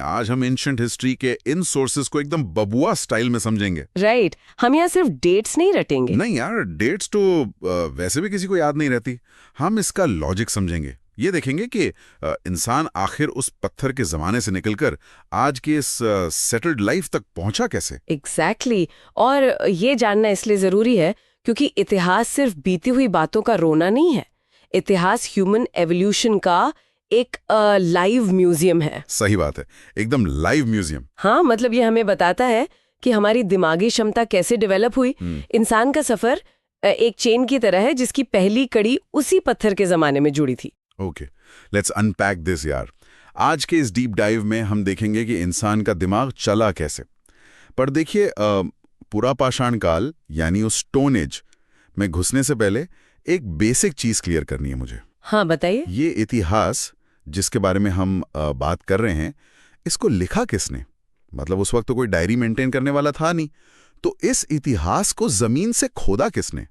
आज हम ancient history के इन सोर्सेज को एकदम बबुआ स्टाइल में समझेंगे। राइट हम यहाँ सिर्फ डेट्स नहीं रटेंगे। नहीं यार, डेट्स तो वैसे भी किसी को याद नहीं रहती। हम इसका लॉजिक समझेंगे। ये देखेंगे कि इंसान आखिर उस पत्थर के जमाने से निकलकर आज के इस सेटल्ड लाइफ तक पहुंचा कैसे। एग्जैक्टली और ये जानना इसलिए जरूरी है क्योंकि इतिहास सिर्फ बीती हुई बातों का रोना नहीं है। इतिहास ह्यूमन एवोल्यूशन का एक लाइव म्यूजियम है। सही बात है, एकदम लाइव म्यूजियम। हाँ मतलब ये हमें बताता है कि हमारी दिमागी क्षमता कैसे डेवलप हुई। इंसान का सफर एक चेन की तरह है जिसकी पहली कड़ी उसी पत्थर के जमाने में जुड़ी थी। ओके, लेट्स अनपैक दिस यार। आज के इस डीप डाइव में हम देखेंगे कि इंसान का दिमाग चला कैसे। पर देखिए, पूरा पाषाण काल यानी उस स्टोन एज में घुसने से पहले एक बेसिक चीज क्लियर करनी है मुझे। हाँ बताइए। ये इतिहास जिसके बारे में हम बात कर रहे हैं, इसको लिखा किसने? मतलब उस वक्त तो कोई डायरी मेंटेन करने वाला था नहीं, तो इस इतिहास को जमीन से खोदा किसने?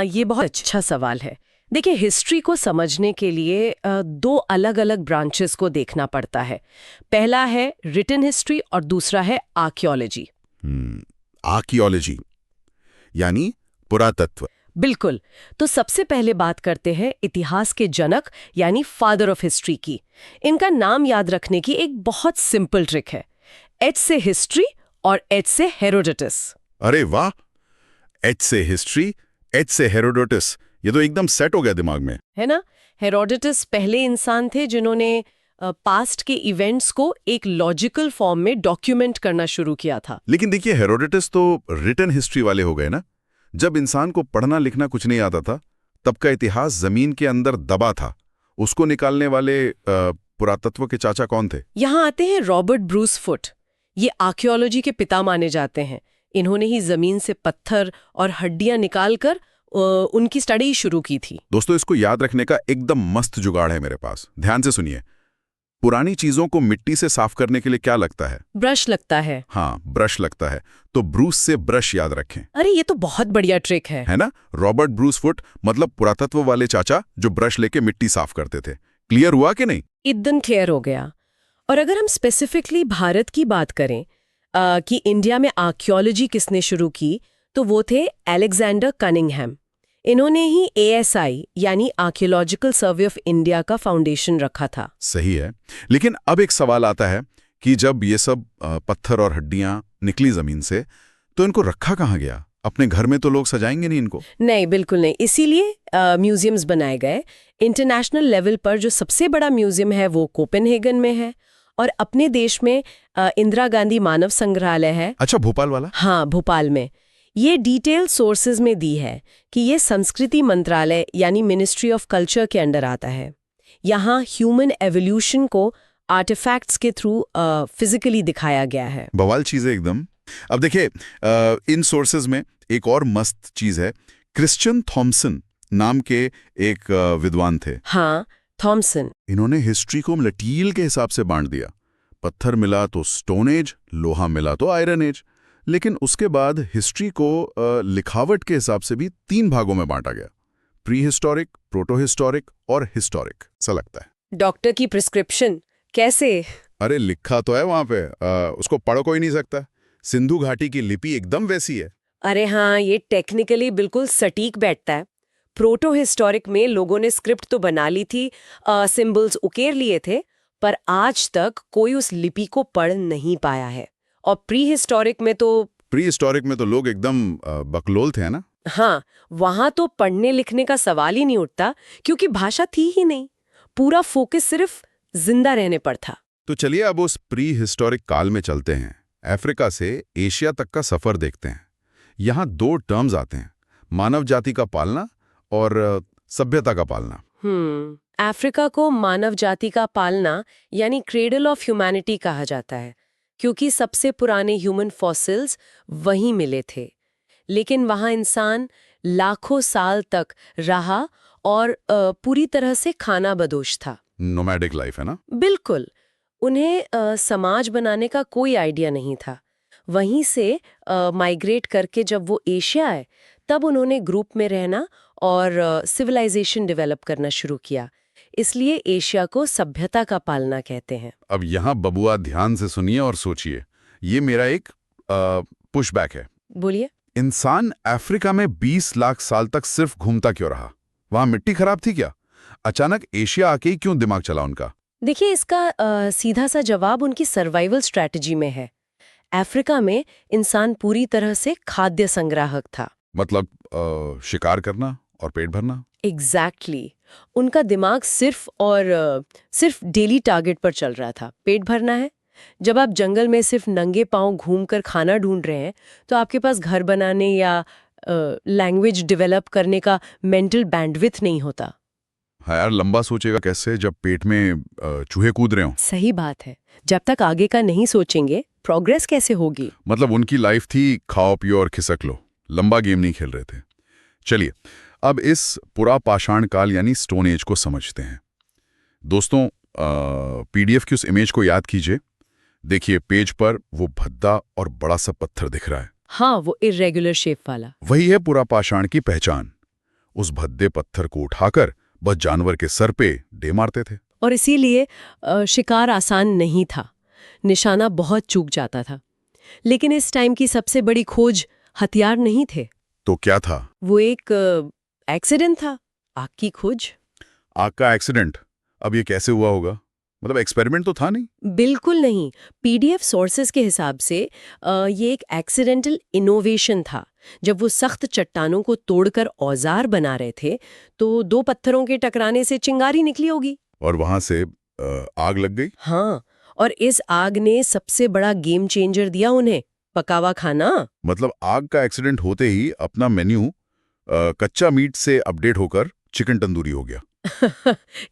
ये बहुत अच्छा सवाल है। देखिए हिस्ट्री को समझने के लिए दो अलग अलग ब्रांचेस को देखना पड़ता है। पहला है रिटन हिस्ट्री और दूसरा है आर्कियोलॉजी। आर्कियोलॉजी यानी पुरातत्व। बिल्कुल। तो सबसे पहले बात करते हैं इतिहास के जनक यानी फादर ऑफ हिस्ट्री की। इनका नाम याद रखने की एक बहुत सिंपल ट्रिक है। एच से हिस्ट्री और एच से हेरोडोटस। अरे वाह, एच से हिस्ट्री, एच से हेरोडोटस, ये तो एकदम सेट हो गया दिमाग में, है ना। हेरोडोटस पहले इंसान थे जिन्होंने पास्ट के इवेंट्स को एक लॉजिकल फॉर्म में डॉक्यूमेंट करना शुरू किया था। लेकिन देखिए, हेरोडोटस तो रिटन हिस्ट्री वाले हो गए ना। जब इंसान को पढ़ना लिखना कुछ नहीं आता था, तब का इतिहास जमीन के अंदर दबा था। उसको निकालने वाले पुरातत्व के चाचा कौन थे? यहाँ आते हैं रॉबर्ट ब्रूस फुट। ये आर्कियोलॉजी के पिता माने जाते हैं। इन्होंने ही जमीन से पत्थर और हड्डियां निकालकर उनकी स्टडी शुरू की थी। दोस्तों, इसको याद रखने का एकदम मस्त जुगाड़ है मेरे पास। ध्यान से सुनिए। पुरानी चीजों को मिट्टी से साफ करने के लिए क्या लगता है? ब्रश लगता है। हाँ, ब्रश लगता है। तो ब्रूस से ब्रश याद रखें। अरे ये तो बहुत बढ़िया ट्रिक है ना। रॉबर्ट ब्रूस फुट मतलब पुरातत्व वाले चाचा जो ब्रश लेके मिट्टी साफ करते थे। क्लियर हुआ कि नहीं? एकदम क्लियर हो गया। और अगर हम स्पेसिफिकली भारत की बात करें कि इंडिया में आर्कियोलॉजी किसने शुरू की, तो वो थे अलेक्जेंडर कनिंघम। इन्होंने ही ASI यानी आर्कियोलॉजिकल सर्वे ऑफ इंडिया का फाउंडेशन रखा था। सही है। लेकिन अब एक सवाल आता है कि जब ये सब पत्थर और हड्डियां निकली जमीन से, तो इनको रखा कहाँ गया? अपने घर में तो लोग सजाएंगे नहीं इनको। नहीं, बिल्कुल नहीं। इसीलिए म्यूजियम्स बनाए गए। इंटरनेशनल लेवल पर जो सबसे बड़ा म्यूजियम है वो कोपेनहेगन में है, और अपने देश में इंदिरा गांधी मानव संग्रहालय है। अच्छा, भोपाल वाला? हाँ, भोपाल में। ये डिटेल सोर्सेज में दी है कि ये संस्कृति मंत्रालय यानी मिनिस्ट्री ऑफ कल्चर के अंडर आता है। यहाँ ह्यूमन एवोल्यूशन को आर्टिफैक्ट्स के थ्रू फिजिकली दिखाया गया है। बवाल चीज है एकदम। अब देखिए, इन सोर्सेज में एक और मस्त चीज है। क्रिश्चियन थॉमसन नाम के एक विद्वान थे। हाँ, थॉमसन। इन्होंने हिस्ट्री को लकीर के हिसाब से बांट दिया। पत्थर मिला तो स्टोन एज, लोहा मिला तो आयरन एज। लेकिन उसके बाद हिस्ट्री को लिखावट के हिसाब से भी 3 भागों में बांटा गया। प्री हिस्टोरिक, प्रोटो हिस्टोरिक और हिस्टोरिक। सा लगता है डॉक्टर की प्रिस्क्रिप्शन। कैसे? अरे लिखा तो है वहां पे, उसको पढ़ कोई नहीं सकता। सिंधु घाटी की लिपि एकदम वैसी है। अरे हाँ, ये टेक्निकली बिल्कुल सटीक बैठता है। प्रोटो हिस्टोरिक में लोगों ने स्क्रिप्ट तो बना ली थी, सिंबल्स उकेर लिए थे, पर आज तक कोई उस लिपि को पढ़ नहीं पाया है। और प्री हिस्टोरिक में तो लोग एकदम बकलोल थे, ना। हाँ, वहां तो पढ़ने लिखने का सवाल ही नहीं उठता, क्योंकि भाषा थी ही नहीं। पूरा फोकस सिर्फ जिंदा रहने पर था। तो चलिए अब उस प्री हिस्टोरिक काल में चलते हैं। अफ्रीका से एशिया तक का सफर देखते हैं। यहाँ 2 टर्म्स आते हैं, मानव जाति का पालना और सभ्यता का पालना। अफ्रीका को मानव जाति का पालना यानी क्रेडल ऑफ ह्यूमैनिटी कहा जाता है, क्योंकि सबसे पुराने ह्यूमन फॉसिल्स वहीं मिले थे। लेकिन वहां इंसान लाखों साल तक रहा और पूरी तरह से खाना बदोश था। नोमैडिक लाइफ है ना। बिल्कुल। उन्हें समाज बनाने का कोई आइडिया नहीं था। वहीं से माइग्रेट करके जब वो एशिया आए, तब उन्होंने ग्रुप में रहना और सिविलाइजेशन डेवलप करना शुरू किया। इसलिए एशिया को सभ्यता का पालना कहते हैं। अब यहाँ बबुआ ध्यान से सुनिए और सोचिए, ये मेरा एक पुशबैक है। बोलिए। इंसान अफ्रीका में 20 लाख साल तक सिर्फ घूमता क्यों रहा? वहां मिट्टी खराब थी क्या? अचानक एशिया आके ही क्यों दिमाग चला उनका? देखिए, इसका सीधा सा जवाब उनकी सर्वाइवल स्ट्रैटेजी में है। अफ्रीका में इंसान पूरी तरह से खाद्य संग्राहक था। मतलब शिकार करना और पेट भरना। एग्जैक्टली उनका दिमाग सिर्फ डेली टारगेट पर चल रहा था, पेट भरना है। जब आप जंगल में सिर्फ नंगे पांव घूमकर खाना ढूंढ रहे हैं तो आपके पास घर बनाने या लैंग्वेज डेवलप करने का मेंटल बैंडविड्थ नहीं होता। हाँ यार, लंबा सोचेगा कैसे जब पेट में चूहे कूद रहे हो? सही बात है। जब तक आगे का नहीं सोचेंगे, प्रोग्रेस कैसे होगी? मतलब उनकी लाइफ थी खाओ पियो और खिसक लो, लंबा गेम नहीं खेल रहे थे। चलिए अब इस पुरा पाषाण काल यानी स्टोन एज को समझते हैं। दोस्तों, पीडीएफ की उस इमेज को याद कीजिए। देखिए पेज पर वो भद्दा और बड़ा सा पत्थर दिख रहा है। हाँ, वो इर्रेगुलर शेप वाला। वही है पुरा पाषाण की पहचान। उस भद्दे पत्थर को उठाकर बस जानवर के सर पे दे मारते थे। और इसीलिए शिकार आसान नहीं था, निशाना बहुत चूक जाता था। लेकिन इस टाइम की सबसे बड़ी खोज हथियार नहीं थे। तो क्या था? वो एक एक्सीडेंट था, आग की खोज। आग का एक्सीडेंट? अब ये कैसे हुआ होगा? मतलब एक्सपेरिमेंट तो था नहीं? बिल्कुल नहीं। पीडीएफ सोर्सेज के हिसाब से ये एक एक्सीडेंटल इनोवेशन था। जब वो सख्त चट्टानों को तोड़कर औजार बना रहे थे तो दो पत्थरों के टकराने से चिंगारी निकली होगी और वहां से आग लग गई। हाँ, और इस आग ने सबसे बड़ा गेम चेंजर दिया उन्हें, पकावा खाना। मतलब आग का एक्सीडेंट होते ही अपना मेन्यू कच्चा मीट से अपडेट होकर चिकन तंदूरी हो गया।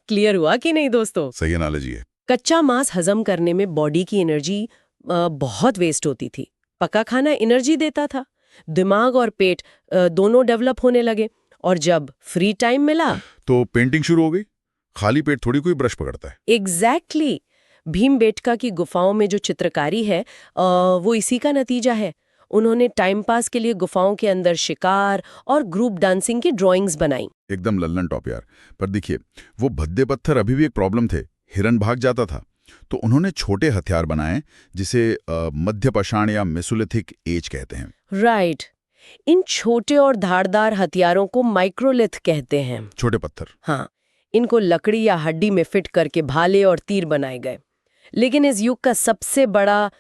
क्लियर हुआ कि नहीं दोस्तों? सही एनालॉजी है। कच्चा मांस हजम करने में बॉडी की एनर्जी बहुत वेस्ट होती थी। पका खाना एनर्जी देता था। दिमाग और पेट दोनों डेवलप होने लगे। और जब फ्री टाइम मिला तो पेंटिंग शुरू हो गई। खाली पेट थोड़ी कोई ब्रश पकड़ता है। एग्जैक्टली भीमबेटका की गुफाओं में जो चित्रकारी है वो इसी का नतीजा है। उन्होंने टाइम पास के लिए गुफाओं के अंदर शिकार और ग्रुप डांसिंग की ड्राइंग्स बनाई। एकदम लल्लन टॉप यार। पर देखिए, वो भद्दे पत्थर अभी भी एक प्रॉब्लम थे। हिरन भाग जाता था तो उन्होंने छोटे हथियार बनाए जिसे मध्य पाषाण या मेसोलिथिक एज कहते हैं। राइट। इन छोटे और धारदार हथियारों को माइक्रोलिथ कहते हैं। छोटे पत्थर। हाँ, इनको लकड़ी या हड्डी में फिट करके भाले और तीर बनाए गए। लेकिन इस युग का सबसे बड़ा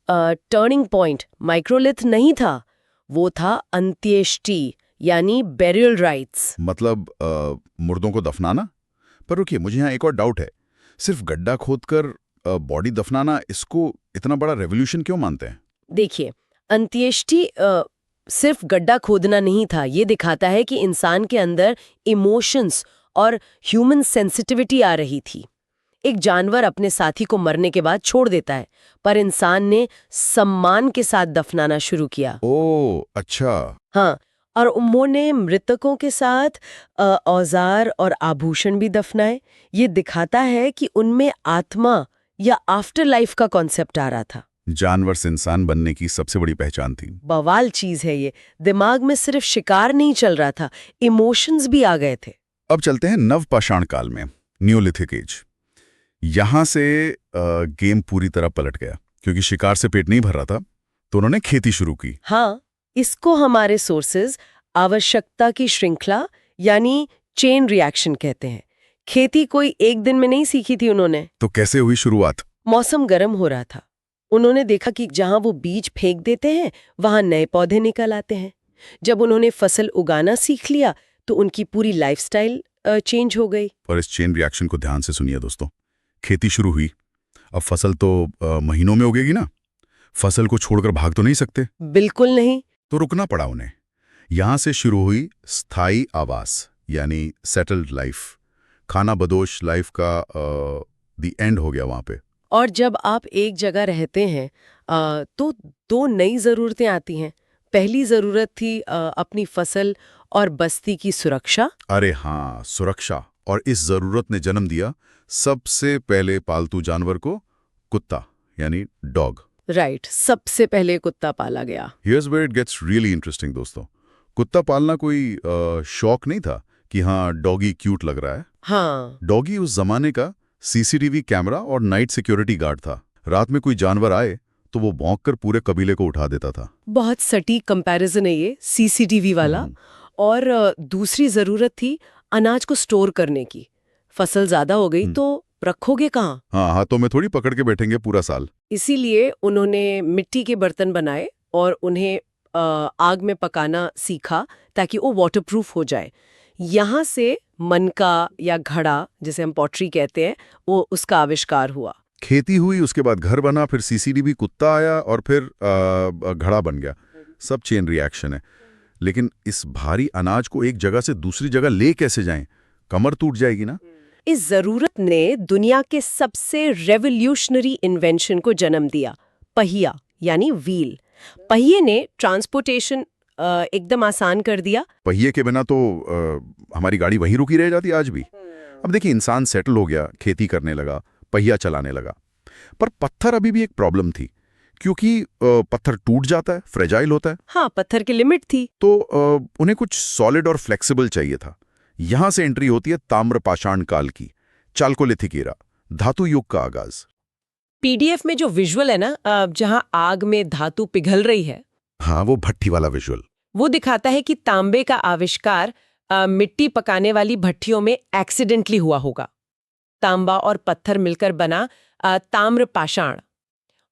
टर्निंग पॉइंट माइक्रोलिथ नहीं था, वो था अंत्येष्टि यानी बेरियल राइट्स। मतलब मुर्दों को दफनाना। पर रुकिए, मुझे यहाँ एक और डाउट है। सिर्फ गड्ढा खोदकर बॉडी दफनाना, इसको इतना बड़ा रेवोल्यूशन क्यों मानते हैं? देखिए, अंत्येष्टि सिर्फ गड्ढा खोदना नहीं था। ये दिखाता है कि इंसान के अंदर इमोशंस और ह्यूमन सेंसिटिविटी आ रही थी। एक जानवर अपने साथी को मरने के बाद छोड़ देता है, पर इंसान ने सम्मान के साथ दफनाना शुरू किया। ओह अच्छा। हाँ, और उन्होंने मृतकों के साथ औजार और आभूषण भी दफनाए। ये दिखाता है कि उनमें आत्मा या आफ्टर लाइफ का कॉन्सेप्ट आ रहा था। जानवर से इंसान बनने की सबसे बड़ी पहचान थी। बवाल चीज है ये। दिमाग में सिर्फ शिकार नहीं चल रहा था, इमोशंस भी आ गए थे। अब चलते हैं नवपाषाण काल में, न्यूलिथिक एज। यहां से गेम पूरी तरह पलट गया, क्योंकि शिकार से पेट नहीं भर रहा था तो उन्होंने खेती शुरू की। हाँ, इसको हमारे सोर्सेज आवश्यकता की श्रृंखला यानी चेन रिएक्शन कहते हैं। खेती कोई एक दिन में नहीं सीखी थी उन्होंने। तो कैसे हुई शुरुआत? मौसम गर्म हो रहा था। उन्होंने देखा कि जहां वो बीज फेंक देते हैं वहां नए पौधे निकल आते हैं। जब उन्होंने फसल उगाना सीख लिया तो उनकी पूरी लाइफस्टाइल चेंज हो गई। और इस चेन रिएक्शन को ध्यान से सुनिए दोस्तों। खेती शुरू हुई, अब फसल तो महीनों में उगेगी ना। फसल को छोड़कर भाग तो नहीं सकते। बिल्कुल नहीं। तो रुकना पड़ा उन्हें। यहां से शुरू हुई स्थायी आवास यानी सेटल्ड लाइफ। खाना बदोश लाइफ का द एंड हो गया वहां पे। और जब आप एक जगह रहते हैं तो दो नई ज़रूरतें आती हैं। पहली ज़रूरत थी अपनी फसल और बस्ती की सुरक्षा। अरे हाँ, सुरक्षा। और इस जरूरत ने जन्म दिया सबसे पहले पालतू जानवर को, कुत्ता यानी डॉग। राइट, सबसे पहले कुत्ता पाला गया। Here's where it gets really interesting दोस्तों। कुत्ता पालना कोई शौक नहीं था कि हाँ डॉगी क्यूट लग रहा है। हाँ, डॉगी उस जमाने का सीसीटीवी कैमरा और नाइट सिक्योरिटी गार्ड था। रात में कोई जानवर आए तो वो भौंक कर पूरे कबीले को उठा देता था। बहुत सटीक कंपैरिजन है ये सीसीटीवी वाला। और दूसरी जरूरत थी अनाज को स्टोर करने की। फसल ज्यादा हो गई तो रखोगे कहाँ? हाँ, हाथों में थोड़ी पकड़ के बैठेंगे पूरा साल। इसीलिए उन्होंने मिट्टी के बर्तन बनाए और उन्हें आग में पकाना सीखा ताकि वो वाटरप्रूफ हो जाए। यहाँ से मनका या घड़ा, जिसे हम पॉटरी कहते हैं, वो उसका आविष्कार हुआ। खेती हुई, उसके बाद घर बना, फिर सीसीटीवी, कुत्ता आया और फिर घड़ा बन गया। सब चेन रिएक्शन है। लेकिन इस भारी अनाज को एक जगह से दूसरी जगह ले कैसे जाएं? कमर टूट जाएगी ना। इस जरूरत ने दुनिया के सबसे रेवोल्यूशनरी इन्वेंशन को जन्म दिया, पहिया यानी व्हील। पहिए ने ट्रांसपोर्टेशन एकदम आसान कर दिया। पहिए के बिना तो हमारी गाड़ी वहीं रुकी रह जाती आज भी। अब देखिए, इंसान सेटल हो गया, खेती करने लगा, पहिया चलाने लगा। पर पत्थर अभी भी एक प्रॉब्लम थी, क्योंकि पत्थर टूट जाता है, फ्रेजाइल होता है। हाँ, पत्थर की लिमिट थी। तो उन्हें कुछ सॉलिड और फ्लेक्सिबल चाहिए था। यहां से एंट्री होती है ताम्र पाषाण काल की, चालकोलिथिक एरा, धातु युग का आगाज। पीडीएफ में जो विजुअल है ना, जहां आग में धातु पिघल रही है, हाँ, वो भट्ठी वाला विजुअल। वो दिखाता है कि तांबे का आविष्कार मिट्टी पकाने वाली भट्टियों में एक्सीडेंटली हुआ होगा। तांबा और पत्थर मिलकर बना ताम्र पाषाण।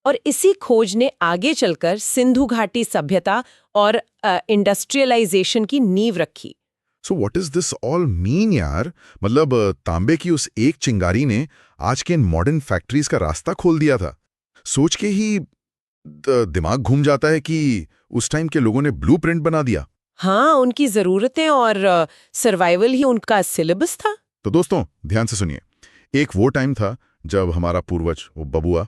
और इसी खोज ने आगे चलकर सिंधु घाटी सभ्यता और इंडस्ट्रियलाइजेशन की नींव रखी। So what is this all mean यार? मतलब तांबे की उस एक चिंगारी ने आज के इन मॉडर्न फैक्ट्रीज का रास्ता खोल दिया था। सोच के ही दिमाग घूम जाता है कि उस टाइम के लोगों ने ब्लूप्रिंट बना दिया। हाँ, उनकी जरूरतें और सर्वाइवल ही उनका सिलेबस था। तो दोस्तों, ध्यान से सुनिए। एक वो टाइम था जब हमारा पूर्वज, वो बबुआ,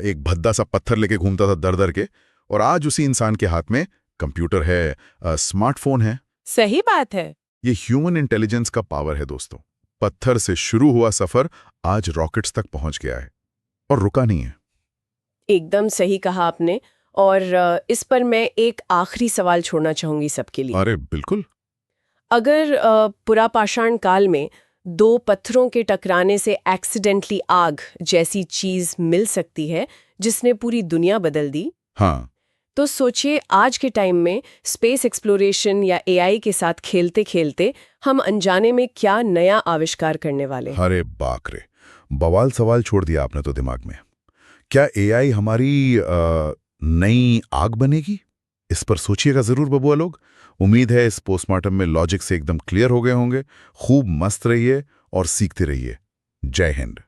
एक भद्दा सा पत्थर लेके घूमता था दर दर के, और आज उसी इंसान के हाथ में कंप्यूटर है, स्मार्टफोन है। सही बात है। ये ह्यूमन इंटेलिजेंस का पावर है दोस्तों। पत्थर से शुरू हुआ सफर आज रॉकेट्स तक पहुंच गया है और रुका नहीं है। एकदम सही कहा आपने। और इस पर मैं एक आखिरी सवाल छोड़ना चाहूंगी सबके लिए। अरे बिल्कुल। अगर पुरापाषाण काल में दो पत्थरों के टकराने से एक्सीडेंटली आग जैसी चीज मिल सकती है जिसने पूरी दुनिया बदल दी, हाँ, तो सोचिए आज के टाइम में स्पेस एक्सप्लोरेशन या एआई के साथ खेलते खेलते हम अनजाने में क्या नया आविष्कार करने वाले हैं। अरे बाप रे, बवाल सवाल छोड़ दिया आपने तो दिमाग में। क्या एआई हमारी नई आग बनेगी? इस पर सोचिएगा जरूर बबुआ लोग। उम्मीद है इस पोस्टमार्टम में लॉजिक से एकदम क्लियर हो गए होंगे। खूब मस्त रहिए और सीखते रहिए। जय हिंद।